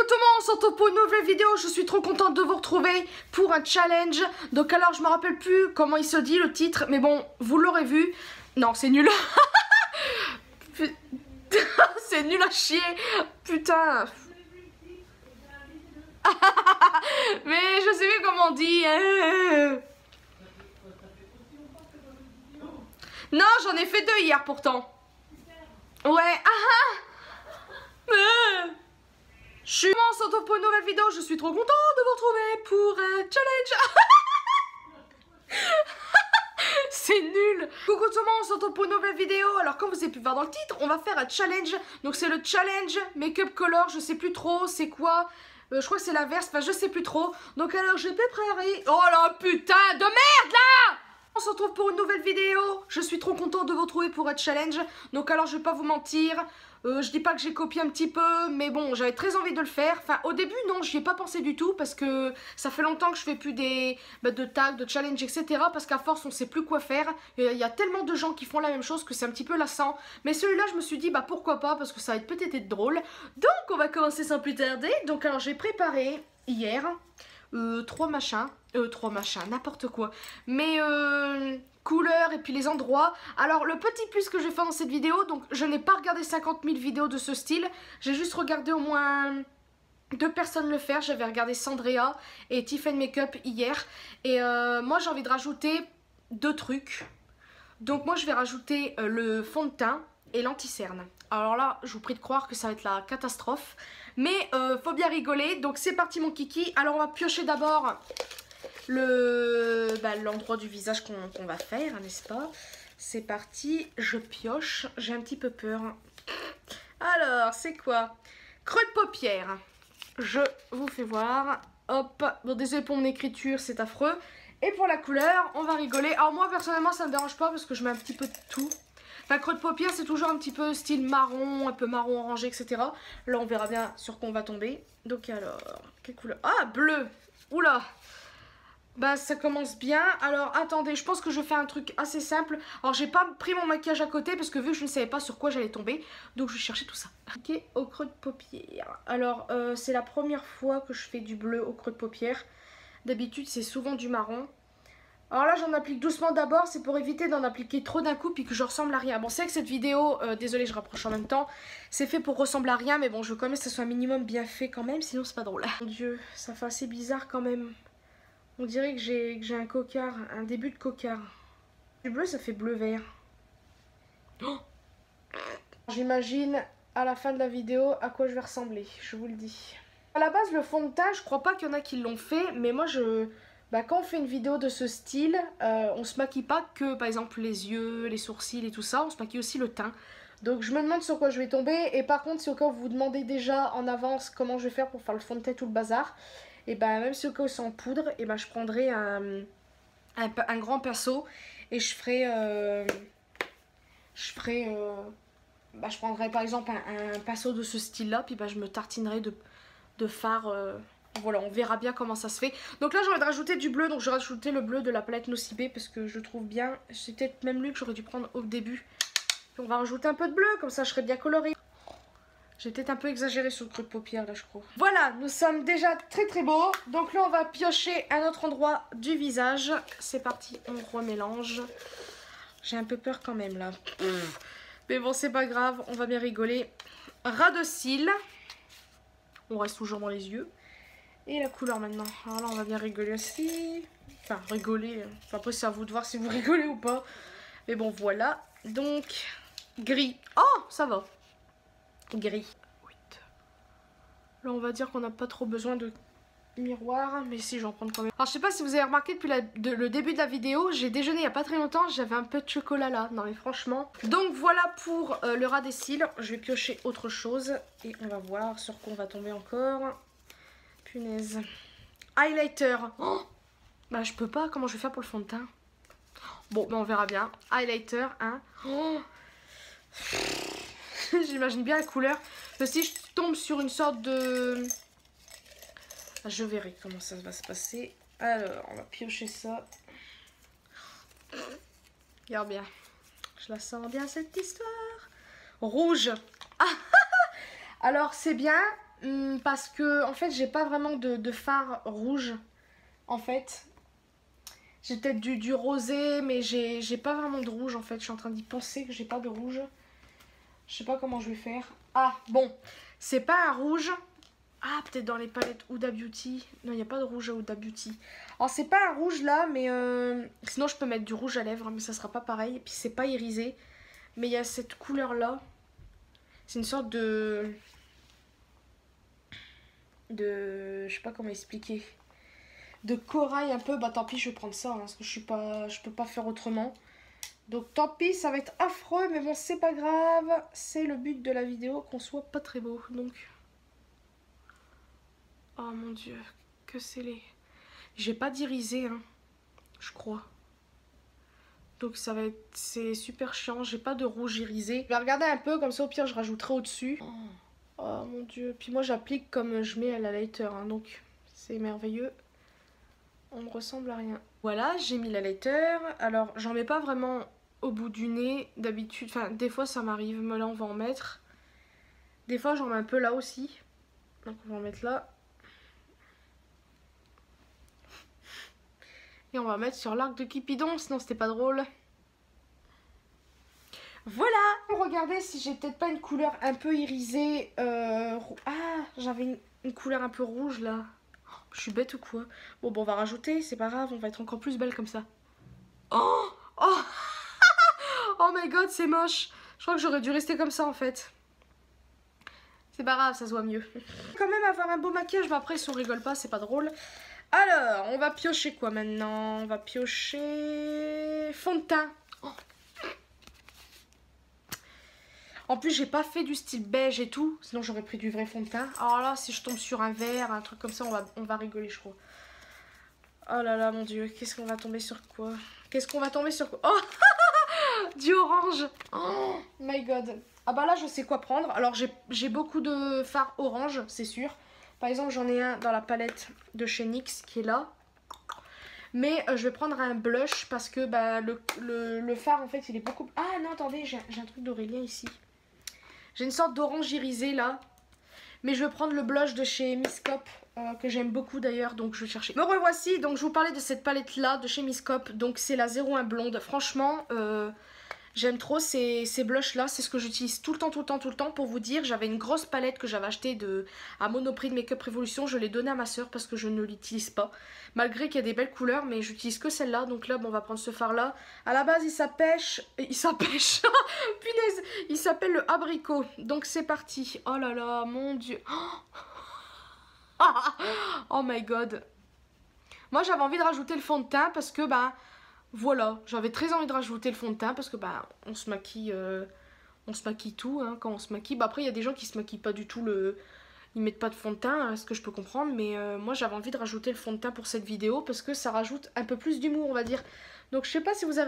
tout le monde, on se retrouve pour une nouvelle vidéo. Je suis trop contente de vous retrouver pour un challenge. Donc alors je me rappelle plus comment il se dit le titre, mais bon, vous l'aurez vu. Non, c'est nul. C'est nul à chier. Putain. Mais je sais plus comment on dit. Non, j'en ai fait 2 hier pourtant. Ouais. Je suis on se retrouve pour une nouvelle vidéo. Je suis trop contente de vous retrouver pour un challenge. C'est nul. Coucou tout le monde, on se retrouve pour une nouvelle vidéo. Alors comme vous avez pu voir dans le titre, on va faire un challenge. Donc c'est le challenge make-up color. Je sais plus trop c'est quoi. Je crois que c'est l'inverse, enfin je sais plus trop. Donc alors j'ai préparé. Oh là putain de merde là. On se retrouve pour une nouvelle vidéo. Je suis trop contente de vous retrouver pour un challenge. Donc alors je vais pas vous mentir. Je dis pas que j'ai copié un petit peu, mais bon, j'avais très envie de le faire. Enfin, au début, non, j'y ai pas pensé du tout parce que ça fait longtemps que je fais plus de tags, de challenge, etc. Parce qu'à force, on sait plus quoi faire. Il y a tellement de gens qui font la même chose que c'est un petit peu lassant. Mais celui-là, je me suis dit, bah pourquoi pas, parce que ça va être peut-être être drôle. Donc, on va commencer sans plus tarder. Donc, alors, j'ai préparé hier 3 machins, n'importe quoi. Mais couleurs et puis les endroits. Alors le petit plus que je vais faire dans cette vidéo, donc je n'ai pas regardé 50 000 vidéos de ce style. J'ai juste regardé au moins 2 personnes le faire. J'avais regardé Sandrea et Tiffany Makeup hier. Et moi j'ai envie de rajouter 2 trucs. Donc moi je vais rajouter le fond de teint et l'anti-cerne. Alors là je vous prie de croire que ça va être la catastrophe. Mais faut bien rigoler. Donc c'est parti mon kiki. Alors on va piocher d'abord l'endroit du visage qu'on va faire, n'est-ce pas? C'est parti, je pioche. J'ai un petit peu peur. Alors c'est quoi? Creux de paupière. Je vous fais voir. Hop, bon désolé pour mon écriture, c'est affreux. Et pour la couleur, on va rigoler. Alors moi personnellement ça me dérange pas parce que je mets un petit peu de tout. Enfin, creux de paupière, c'est toujours un petit peu style marron, un peu marron orangé, etc. Là, on verra bien sur quoi on va tomber. Donc alors, quelle couleur? Ah, bleu. Oula. Bah, ça commence bien. Alors, attendez, je pense que je fais un truc assez simple. Alors, j'ai pas pris mon maquillage à côté parce que vu que je ne savais pas sur quoi j'allais tomber. Donc, je vais chercher tout ça. Ok, au creux de paupière. Alors, c'est la première fois que je fais du bleu au creux de paupière. D'habitude, c'est souvent du marron. Alors là j'en applique doucement d'abord, c'est pour éviter d'en appliquer trop d'un coup puis que je ressemble à rien. Bon c'est vrai que cette vidéo, désolé je rapproche en même temps, c'est fait pour ressembler à rien mais bon je veux quand même que ça soit un minimum bien fait quand même sinon c'est pas drôle. Mon dieu, ça fait assez bizarre quand même. On dirait que j'ai un cocard, un début de cocard. Du bleu ça fait bleu-vert. Oh, j'imagine à la fin de la vidéo à quoi je vais ressembler, je vous le dis. À la base le fond de teint je crois pas qu'il y en a qui l'ont fait mais moi quand on fait une vidéo de ce style, on se maquille pas que par exemple les yeux, les sourcils et tout ça, on se maquille aussi le teint. Donc je me demande sur quoi je vais tomber et par contre si au cas où vous vous demandez déjà en avance comment je vais faire pour faire le fond de teint tout le bazar, et ben même si au cas où c'est en poudre, et ben je prendrai un grand pinceau et je prendrai par exemple un pinceau de ce style là puis je me tartinerai de fard. Voilà, on verra bien comment ça se fait. Donc là, j'ai envie de rajouter du bleu. Donc je vais rajouter le bleu de la palette Nocibé parce que je le trouve bien. C'est peut-être même lui que j'aurais dû prendre au début. Puis on va rajouter un peu de bleu, comme ça je serai bien colorée. J'ai peut-être un peu exagéré sur le creux de paupière là, je crois. Voilà, nous sommes déjà très très beaux. Donc là, on va piocher un autre endroit du visage. C'est parti, on remélange. J'ai un peu peur quand même là. Mais bon, c'est pas grave, on va bien rigoler. Ras de cils. On reste toujours dans les yeux. Et la couleur maintenant. Alors là on va bien rigoler aussi. Enfin rigoler. Enfin, après c'est à vous de voir si vous rigolez ou pas. Mais bon voilà. Donc gris. Oh ça va. Gris. 8. Là on va dire qu'on n'a pas trop besoin de miroir. Mais si j'en prends quand même. Alors je sais pas si vous avez remarqué depuis le début de la vidéo. J'ai déjeuné il n'y a pas très longtemps. J'avais un peu de chocolat là. Non mais franchement. Donc voilà pour le ras des cils. Je vais piocher autre chose. Et on va voir sur quoi on va tomber encore. Punaise. Highlighter. Oh bah je peux pas. Comment je vais faire pour le fond de teint? Bon bah on verra bien. Highlighter hein. Oh j'imagine bien la couleur. Mais si je tombe sur une sorte de... Je verrai comment ça va se passer. Alors on va piocher ça. Regarde bien. Je la sens bien cette histoire. Rouge. Ah alors c'est bien. parce que en fait j'ai pas vraiment de fard rouge. En fait j'ai peut-être du rosé, mais j'ai pas vraiment de rouge en fait. Je suis en train d'y penser que j'ai pas de rouge. Je sais pas comment je vais faire. Ah bon, c'est pas un rouge. Ah, peut-être dans les palettes Huda Beauty. Non, il n'y a pas de rouge à Huda Beauty. Alors, c'est pas un rouge là, mais sinon je peux mettre du rouge à lèvres, mais ça sera pas pareil. Et puis, c'est pas irisé. Mais il y a cette couleur là. C'est une sorte de. Je sais pas comment expliquer. De corail un peu. Bah, tant pis, je vais prendre ça, hein, parce que je peux pas faire autrement. Donc, tant pis, ça va être affreux, mais bon, c'est pas grave. C'est le but de la vidéo, qu'on soit pas très beau. Donc. Oh mon dieu, que c'est laid. J'ai pas d'irisé, hein, je crois. Donc ça va être... C'est super chiant, j'ai pas de rouge irisé. Je vais regarder un peu, comme ça au pire je rajouterai au-dessus. Oh mon dieu. Puis moi j'applique comme je mets à la lighter, hein, donc c'est merveilleux. On ne ressemble à rien. Voilà, j'ai mis la lighter. Alors j'en mets pas vraiment au bout du nez d'habitude. Enfin, des fois ça m'arrive, mais là on va en mettre. Des fois j'en mets un peu là aussi. Donc on va en mettre là. Et on va mettre sur l'arc de Cupidon, sinon c'était pas drôle. Voilà. Regardez si j'ai peut-être pas une couleur un peu irisée. Ah, j'avais une couleur un peu rouge là. Je suis bête ou quoi? Bon, on va rajouter, c'est pas grave, on va être encore plus belle comme ça. Oh, oh, oh my god, c'est moche. Je crois que j'aurais dû rester comme ça en fait. C'est pas grave, ça se voit mieux. Quand même avoir un beau maquillage, mais après si on rigole pas, c'est pas drôle. Alors, on va piocher quoi maintenant? On va piocher fond de teint. Oh. En plus, j'ai pas fait du style beige et tout, sinon j'aurais pris du vrai fond de teint. Alors là, si je tombe sur un vert, un truc comme ça, on va rigoler, je crois. Oh là là, mon dieu, qu'est-ce qu'on va tomber sur quoi? Qu'est-ce qu'on va tomber sur quoi? Oh du orange. Oh my god. Ah bah là, je sais quoi prendre. Alors, j'ai beaucoup de fard orange, c'est sûr. Par exemple, j'en ai un dans la palette de chez NYX qui est là. Mais je vais prendre un blush parce que bah, le fard, en fait, il est beaucoup... Ah non, attendez, j'ai un truc d'Aurélien ici. J'ai une sorte d'orange irisé là. Mais je vais prendre le blush de chez Miss Cop, que j'aime beaucoup d'ailleurs, donc je vais chercher. Me revoici, donc je vous parlais de cette palette là de chez Miss Cop. Donc c'est la 01 blonde. Franchement... j'aime trop ces blushs là, c'est ce que j'utilise tout le temps pour vous dire. J'avais une grosse palette que j'avais achetée à Monoprix de Make Up Revolution, je l'ai donnée à ma soeur parce que je ne l'utilise pas. Malgré qu'il y a des belles couleurs, mais j'utilise que celle-là, donc là bon, on va prendre ce fard là. À la base il s'appêche, punaise, il s'appelle le abricot, donc c'est parti. Oh là là, mon dieu. Oh my god. Moi j'avais envie de rajouter le fond de teint parce que bah... Voilà, j'avais très envie de rajouter le fond de teint parce que bah on se maquille tout hein, quand on se maquille. Bah après il y a des gens qui se maquillent pas du tout ils mettent pas de fond de teint, hein, ce que je peux comprendre, mais moi j'avais envie de rajouter le fond de teint pour cette vidéo parce que ça rajoute un peu plus d'humour, on va dire. Donc je sais pas si vous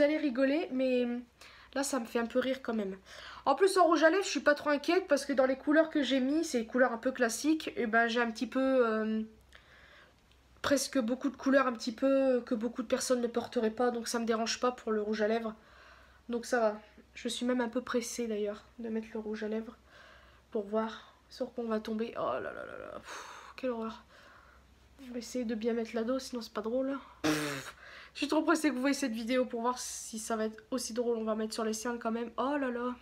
allez rigoler, mais là ça me fait un peu rire quand même. En plus en rouge à lèvres, je suis pas trop inquiète parce que dans les couleurs que j'ai mis, c'est des couleurs un peu classiques, et ben j'ai un petit peu presque beaucoup de couleurs un petit peu que beaucoup de personnes ne porteraient pas, donc ça me dérange pas pour le rouge à lèvres, donc ça va. Je suis même un peu pressée d'ailleurs de mettre le rouge à lèvres pour voir sur quoi on va tomber. Oh là là là là, pff, quelle horreur. Je vais essayer de bien mettre la dose, sinon c'est pas drôle. Je suis trop pressée que vous voyez cette vidéo pour voir si ça va être aussi drôle. On va mettre sur les cernes quand même. Oh là là.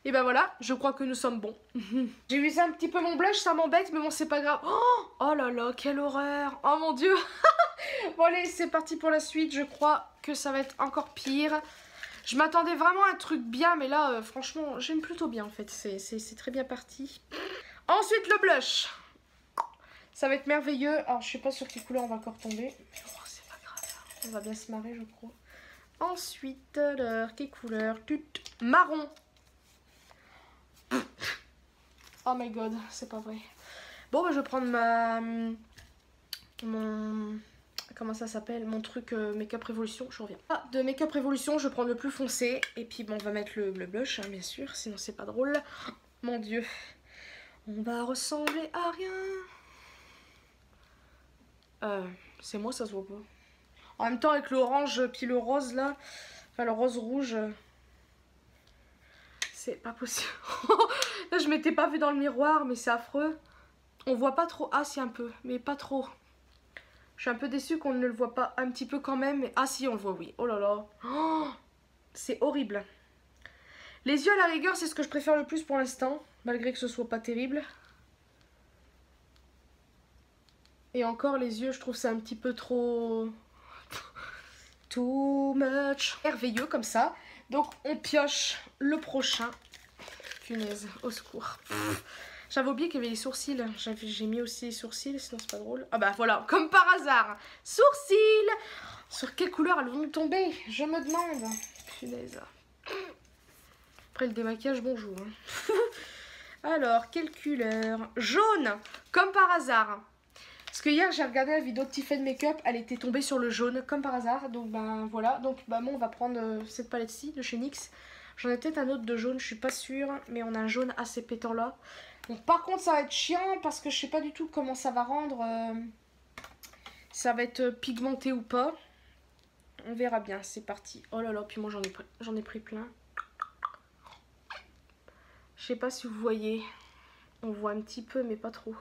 Et ben voilà, je crois que nous sommes bons. J'ai usé un petit peu mon blush, ça m'embête, mais bon, c'est pas grave. Oh là là, quelle horreur. Oh mon dieu. Bon allez, c'est parti pour la suite. Je crois que ça va être encore pire. Je m'attendais vraiment à un truc bien, mais là, franchement, j'aime plutôt bien en fait. C'est très bien parti. Ensuite, le blush. Ça va être merveilleux. Alors, je sais pas sur quelle couleur on va encore tomber. Mais oh, c'est pas grave. On va bien se marrer, je crois. Ensuite, alors, quelle couleur? Marron. Oh my god, c'est pas vrai. Bon, bah, je vais prendre comment ça s'appelle? Mon truc Make Up Revolution, je reviens. Ah, de Make Up Revolution, je vais prendre le plus foncé. Et puis, bon, on va mettre le blush, hein, bien sûr, sinon c'est pas drôle. Mon dieu. On va ressembler à rien. C'est moi, ça se voit pas. En même temps, avec l'orange puis le rose là, enfin le rose rouge, C'est pas possible. Là, je m'étais pas vue dans le miroir, mais c'est affreux. On voit pas trop. Ah, si, un peu, mais pas trop. Je suis un peu déçue qu'on ne le voit pas un petit peu quand même. Mais... Ah, si, on le voit, oui. Oh là là. Oh, c'est horrible. Les yeux, à la rigueur, c'est ce que je préfère le plus pour l'instant. Malgré que ce soit pas terrible. Et encore, les yeux, je trouve ça un petit peu trop... Too much. Merveilleux, comme ça. Donc, on pioche le prochain. Punaise, au secours. J'avais oublié qu'il y avait les sourcils. J'ai mis aussi les sourcils, sinon c'est pas drôle. Ah bah voilà, comme par hasard. Sourcils. Sur quelle couleur elles vont tomber? Je me demande. Punaise. Après le démaquillage, bonjour. Alors, quelle couleur? Jaune, comme par hasard. Parce que hier, j'ai regardé la vidéo de Tiffany Makeup. Elle était tombée sur le jaune, comme par hasard. Donc ben voilà. Donc bah bon, on va prendre cette palette-ci de chez NYX. J'en ai peut-être un autre de jaune, je suis pas sûre. Mais on a un jaune assez pétant là. Donc par contre ça va être chiant parce que je sais pas du tout comment ça va rendre. Ça va être pigmenté ou pas. On verra bien, c'est parti. Oh là là, puis moi j'en ai pris plein. Je sais pas si vous voyez. On voit un petit peu mais pas trop.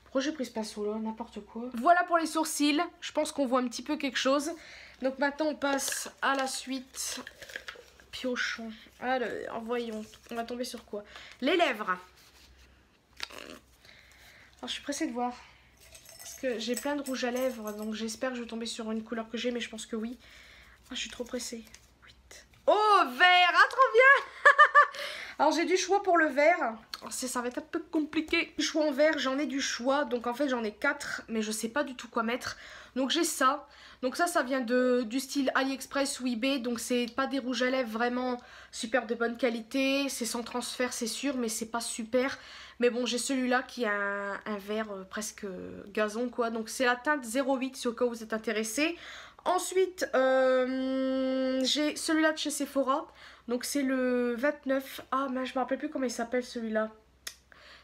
Pourquoi j'ai pris ce pinceau là, n'importe quoi. Voilà pour les sourcils, je pense qu'on voit un petit peu quelque chose. Donc maintenant on passe à la suite. Piochon. Alors voyons, on va tomber sur quoi? Les lèvres. Alors, je suis pressée de voir. Parce que j'ai plein de rouge à lèvres. Donc j'espère que je vais tomber sur une couleur que j'ai. Mais je pense que oui. Ah, je suis trop pressée. 8. Oh, vert. Ah, trop bien. Alors j'ai du choix pour le vert. Ça va être un peu compliqué. Du choix en vert, j'en ai du choix. Donc en fait j'en ai 4. Mais je sais pas du tout quoi mettre. Donc j'ai ça. Donc ça vient du style AliExpress ou eBay. Donc c'est pas des rouges à lèvres vraiment super de bonne qualité. C'est sans transfert c'est sûr. Mais c'est pas super. Mais bon j'ai celui-là qui a un vert presque gazon quoi. Donc c'est la teinte 08 si au cas où vous êtes intéressé. Ensuite j'ai celui-là de chez Sephora. Donc c'est le 29. Ah mais je me rappelle plus comment il s'appelle celui-là.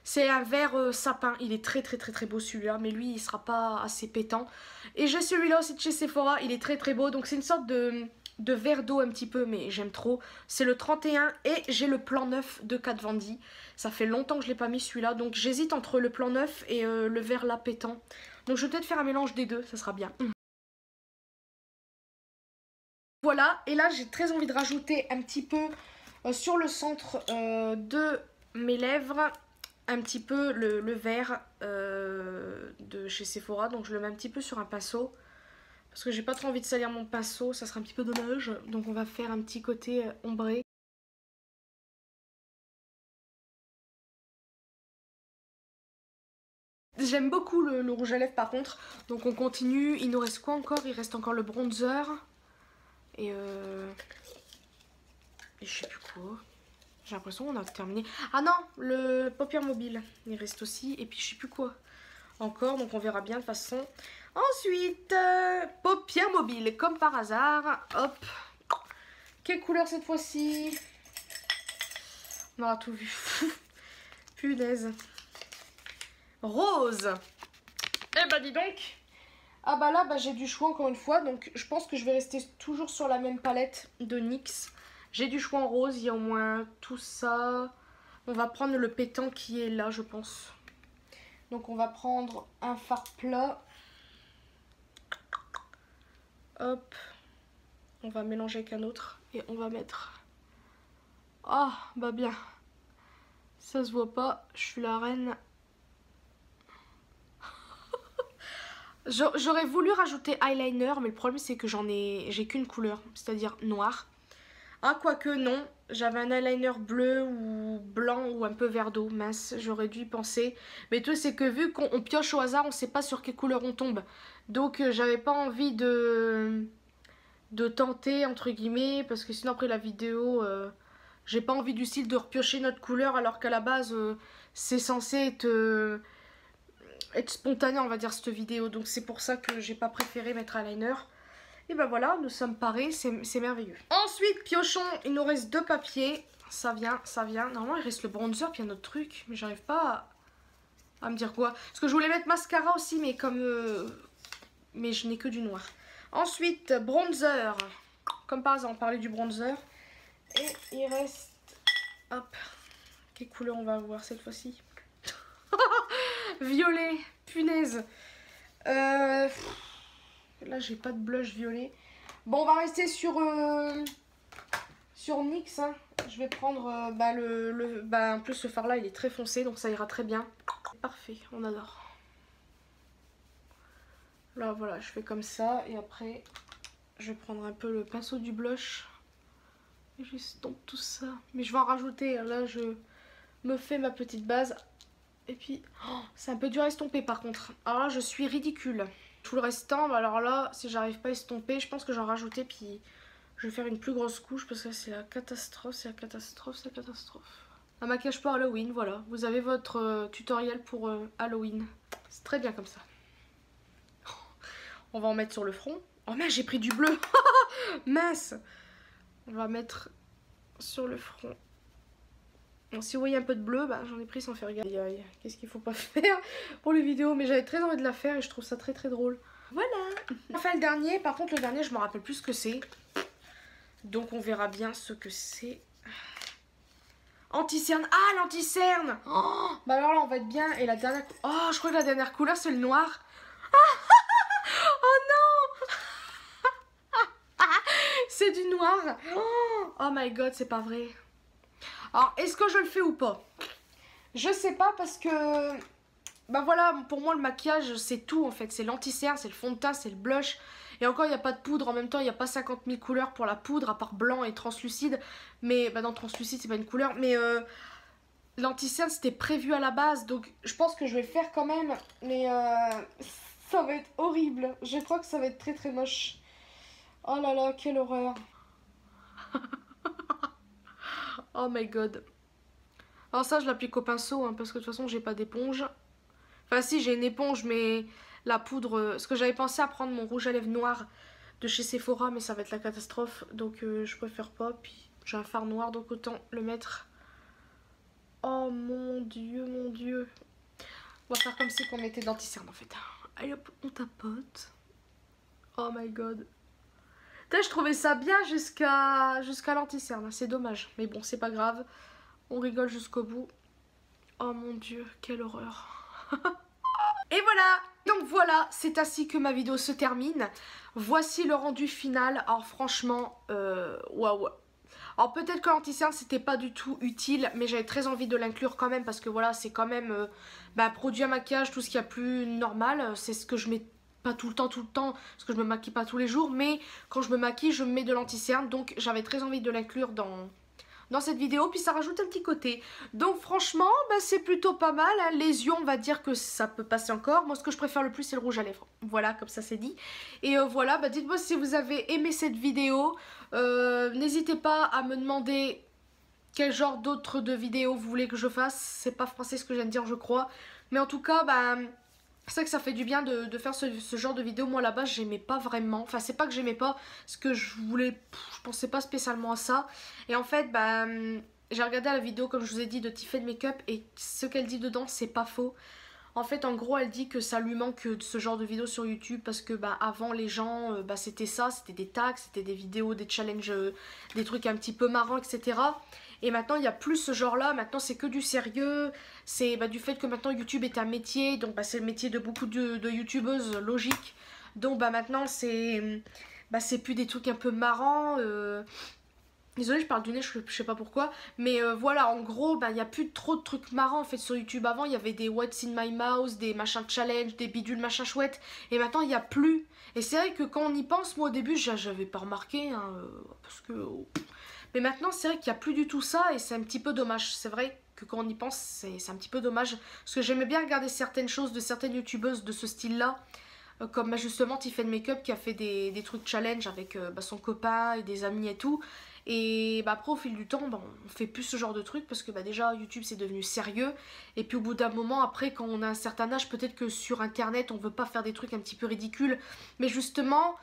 C'est un vert sapin. Il est très beau celui-là. Mais lui il sera pas assez pétant. Et j'ai celui-là aussi de chez Sephora. Il est très beau. Donc c'est une sorte de verre d'eau un petit peu. Mais j'aime trop. C'est le 31. Et j'ai le plan 9 de Kat Von D. Ça fait longtemps que je l'ai pas mis celui-là. Donc j'hésite entre le plan 9 et le vert là pétant. Donc je vais peut-être faire un mélange des deux. Ça sera bien. Voilà, et là j'ai très envie de rajouter un petit peu sur le centre de mes lèvres, un petit peu le vert de chez Sephora. Donc je le mets un petit peu sur un pinceau, parce que j'ai pas trop envie de salir mon pinceau, ça serait un petit peu dommage. Donc on va faire un petit côté ombré. J'aime beaucoup le rouge à lèvres par contre, donc on continue. Il nous reste quoi encore? Il reste encore le bronzer. Et je sais plus quoi. J'ai l'impression qu'on a terminé. Ah non, le paupière mobile. Il reste aussi. Et puis je sais plus quoi encore. Donc on verra bien de toute façon. Ensuite, paupière mobile. Comme par hasard. Hop. Quelle couleur cette fois-ci? On aura tout vu. Punaise. Rose. Eh bah dis donc. Ah bah là, j'ai du choix encore une fois. Donc je pense que je vais rester toujours sur la même palette de NYX. J'ai du choix en rose, il y a au moins tout ça. On va prendre le pétant qui est là, je pense. Donc on va prendre un fard plat. Hop. On va mélanger avec un autre. Et on va mettre... Ah, bah bien. Ça se voit pas, je suis la reine. J'aurais voulu rajouter eyeliner, mais le problème c'est que j'ai qu'une couleur, c'est-à-dire noir. Ah, quoique non, j'avais un eyeliner bleu ou blanc ou un peu vert d'eau, mince, j'aurais dû y penser. Mais tout c'est que vu qu'on pioche au hasard, on sait pas sur quelle couleur on tombe. Donc j'avais pas envie de tenter, entre guillemets, parce que sinon après la vidéo, j'ai pas envie du style de repiocher notre couleur alors qu'à la base, c'est censé être spontané, on va dire, cette vidéo. Donc c'est pour ça que j'ai pas préféré mettre eyeliner. Et ben voilà, nous sommes parés, c'est merveilleux. Ensuite, piochons, il nous reste 2 papiers. Ça vient, ça vient. Normalement, il reste le bronzer, puis un autre truc. Mais j'arrive pas à me dire quoi. Parce que je voulais mettre mascara aussi, mais comme... mais je n'ai que du noir. Ensuite, bronzer. Comme par hasard, on parlait du bronzer. Et il reste Hop. Quelle couleur on va avoir cette fois-ci? Violet, punaise. Là, j'ai pas de blush violet. Bon, on va rester sur NYX. Hein. Je vais prendre en plus, ce fard là, il est très foncé, donc ça ira très bien. Parfait, on adore. Là, voilà, je fais comme ça. Et après, je vais prendre un peu le pinceau du blush. Et j'estompe tout ça. Mais je vais en rajouter. Là, je me fais ma petite base. Et puis, oh, c'est un peu dur à estomper par contre. Alors là, je suis ridicule. Tout le restant, alors là, si j'arrive pas à estomper, je pense que j'en rajouter. Puis, je vais faire une plus grosse couche parce que c'est la catastrophe, c'est la catastrophe, c'est la catastrophe. Un maquillage pour Halloween, voilà. Vous avez votre tutoriel pour Halloween. C'est très bien comme ça. On va en mettre sur le front. Oh mince, j'ai pris du bleu. Mince. On va mettre sur le front. Bon, si vous voyez un peu de bleu, bah, j'en ai pris sans faire gaffe. Qu'est-ce qu'il faut pas faire pour les vidéos? Mais j'avais très envie de la faire et je trouve ça très très drôle. Voilà. Enfin le dernier, par contre le dernier je me rappelle plus ce que c'est. Donc on verra bien ce que c'est. Anti-cerne. Ah, l'anti-cerne. Oh, bah alors là on va être bien. Et la dernière... Oh, je crois que la dernière couleur c'est le noir. Oh non. C'est du noir. Oh my god, c'est pas vrai. Alors, est-ce que je le fais ou pas? Je sais pas parce que... Bah voilà, pour moi le maquillage c'est tout en fait. C'est l'anti-cerne, c'est le fond de teint, c'est le blush. Et encore il n'y a pas de poudre, en même temps il n'y a pas 50 000 couleurs pour la poudre, à part blanc et translucide. Mais, bah non, translucide c'est pas une couleur. Mais l'anti-cerne c'était prévu à la base. Donc je pense que je vais le faire quand même. Mais ça va être horrible. Je crois que ça va être très très moche. Oh là là, quelle horreur. Oh my god. Alors ça je l'applique au pinceau hein, parce que de toute façon j'ai pas d'éponge. Enfin si, j'ai une éponge mais la poudre... Parce que j'avais pensé à prendre mon rouge à lèvres noir de chez Sephora mais ça va être la catastrophe. Donc je préfère pas. Puis j'ai un fard noir donc autant le mettre. Oh mon dieu, mon dieu. On va faire comme si on mettait d'anti-cerne en fait. Allez hop, on tapote. Oh my god. Je trouvais ça bien jusqu'à l'anti-cerne. C'est dommage. Mais bon, c'est pas grave. On rigole jusqu'au bout. Oh mon dieu, quelle horreur. Et voilà. Donc voilà, c'est ainsi que ma vidéo se termine. Voici le rendu final. Alors franchement, waouh. Alors peut-être que l'anti-cerne c'était pas du tout utile, mais j'avais très envie de l'inclure quand même parce que voilà, c'est quand même produit à maquillage, tout ce qu'il y a plus normal. C'est ce que je mets pas tout le temps, parce que je me maquille pas tous les jours, mais quand je me maquille, je mets de l'anti-cerne, donc j'avais très envie de l'inclure dans cette vidéo, puis ça rajoute un petit côté. Donc franchement, c'est plutôt pas mal, hein. Les yeux, on va dire que ça peut passer encore. Moi, ce que je préfère le plus, c'est le rouge à lèvres. Voilà, comme ça c'est dit. Et voilà, dites-moi si vous avez aimé cette vidéo. N'hésitez pas à me demander quel genre d'autres de vidéos vous voulez que je fasse. C'est pas français ce que je viens de dire, je crois. Mais en tout cas, c'est vrai que ça fait du bien de faire ce genre de vidéo. Moi là-bas j'aimais pas vraiment. Enfin c'est pas que j'aimais pas, ce que je voulais, je pensais pas spécialement à ça. Et en fait j'ai regardé la vidéo comme je vous ai dit de Tiffany Makeup et ce qu'elle dit dedans c'est pas faux. En fait en gros elle dit que ça lui manque de ce genre de vidéos sur YouTube parce que avant les gens c'était ça, c'était des tags, c'était des vidéos, des challenges, des trucs un petit peu marrants etc. Et maintenant il n'y a plus ce genre là, maintenant c'est que du sérieux, c'est du fait que maintenant YouTube est un métier, donc c'est le métier de beaucoup de youtubeuses, logique. Donc maintenant c'est plus des trucs un peu marrants, désolée je parle du nez, je sais pas pourquoi, mais voilà en gros il n'y a plus trop de trucs marrants en fait sur YouTube. Avant il y avait des What's in my mouth, des machins challenge, des bidules machin chouette, et maintenant il n'y a plus. Et c'est vrai que quand on y pense, moi au début j'avais pas remarqué, hein, parce que... Mais maintenant c'est vrai qu'il n'y a plus du tout ça et c'est un petit peu dommage. C'est vrai que quand on y pense c'est un petit peu dommage. Parce que j'aimais bien regarder certaines choses de certaines youtubeuses de ce style là. Comme justement Tiffany Makeup qui a fait des trucs challenge avec son copain et des amis et tout. Et après au fil du temps on fait plus ce genre de trucs parce que déjà YouTube c'est devenu sérieux. Et puis au bout d'un moment après quand on a un certain âge peut-être que sur internet on veut pas faire des trucs un petit peu ridicules. Mais justement...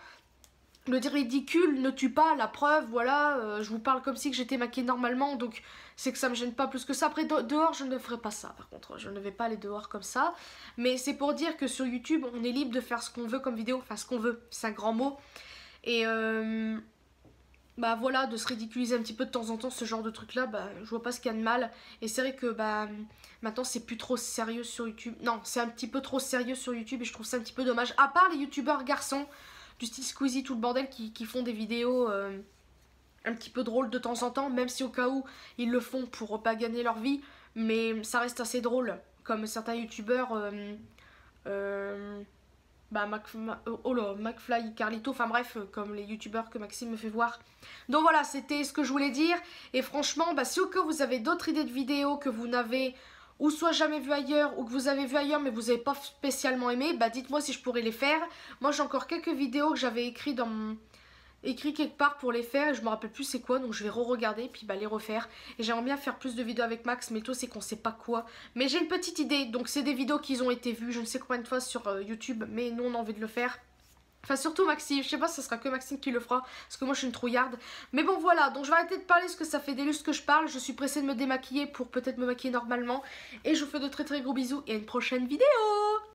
Le ridicule ne tue pas, la preuve, voilà, je vous parle comme si j'étais maquillée normalement, donc c'est que ça me gêne pas plus que ça. Après, dehors, je ne ferai pas ça, par contre, je ne vais pas aller dehors comme ça. Mais c'est pour dire que sur YouTube, on est libre de faire ce qu'on veut comme vidéo, enfin ce qu'on veut, c'est un grand mot. Et bah voilà, de se ridiculiser un petit peu de temps en temps, ce genre de truc là, bah je vois pas ce qu'il y a de mal. Et c'est vrai que bah maintenant c'est plus trop sérieux sur YouTube. Non, c'est un petit peu trop sérieux sur YouTube et je trouve ça un petit peu dommage. À part les youtubeurs garçons, du style Squeezie, tout le bordel, qui font des vidéos un petit peu drôles de temps en temps, même si au cas où ils le font pour pas gagner leur vie, mais ça reste assez drôle. Comme certains youtubeurs... bah oh là, McFly, Carlito, enfin bref, comme les youtubeurs que Maxime me fait voir. Donc voilà, c'était ce que je voulais dire. Et franchement, bah si au cas où vous avez d'autres idées de vidéos que vous n'avez ou soit jamais vu ailleurs, ou que vous avez vu ailleurs mais vous n'avez pas spécialement aimé, bah dites-moi si je pourrais les faire. Moi j'ai encore quelques vidéos que j'avais écrit quelque part pour les faire et je me rappelle plus c'est quoi, donc je vais re-regarder et puis bah les refaire. Et j'aimerais bien faire plus de vidéos avec Max, mais le tout c'est qu'on sait pas quoi. Mais j'ai une petite idée, donc c'est des vidéos qui ont été vues je ne sais combien de fois sur YouTube, mais nous on a envie de le faire. Enfin surtout Maxime, je sais pas si ce sera que Maxime qui le fera, parce que moi je suis une trouillarde. Mais bon voilà, donc je vais arrêter de parler parce que ça fait des lustres que je parle. Je suis pressée de me démaquiller pour peut-être me maquiller normalement. Et je vous fais de très très gros bisous et à une prochaine vidéo.